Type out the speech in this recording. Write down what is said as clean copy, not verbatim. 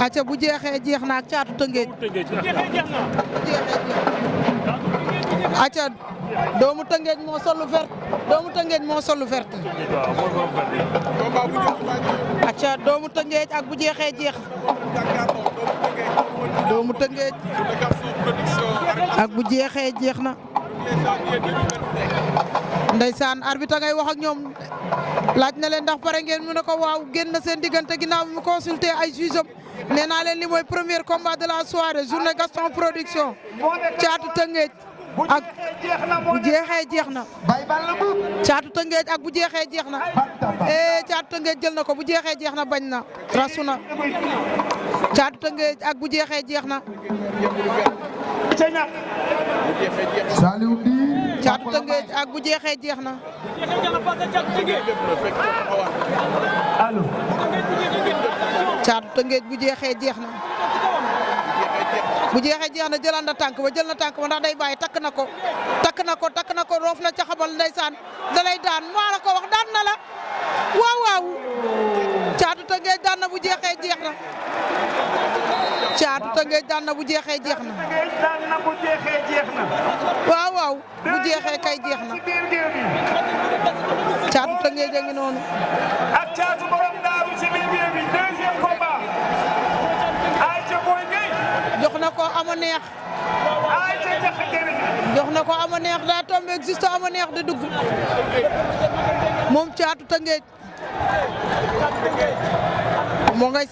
acca bu jeexee jeex na ak Caatu Tëngéej acca doomu Tëngéej moo solu vert doomu Tëngéej moo solu vert acca doomu Tëngéej ak bu jeexee jeex doomu Tëngéej ak bu jeexee jeex na ndeysaan arbitre ngay wax ak ñoom laaj na leen ndax pare ngeen mu ne ko waaw génn na seen diggante ginnaaw bi mu consulté ay juge am nee naa leen li mooy premier combat de la soirée journée Gaston Production Caatu Tëngéej ak bu jeexee jeex na Caatu Tëngéej ak bu jeexee jeex na Caatu Tëngéej jël na ko bu jeexee jeex na bañ na rasu na Caatu Tëngéej ak bu jeexee jeex na Saliou Ndir Caatu Tëngéej ak bu jeexee jeex na allo Caatu Tëngéej bu jeexee jeex na bu jeexee jeex na jëlaat na tànk ba jël na tànk ba ndax day bàyyi takk na ko roof na ca xabal ndeysaan da lay daan maa la ko wax daan na la waaw waaw Caatu Tëngéej daan na bu jeexee jeex na Caatu Tëngéej daan na bu jeexee jeex na waaw waaw bu jeexee kay jeex na Caatu Tëngéej a ngi noonu ak Caatu borom daaru ci biir bi deuxième combat ay ca Boy Gueye jox na ko ama neex ay ca jaxagere jox na ko ama neex daa tombé juste ama neex di dugg moom Caatu Tëngéej moo ngay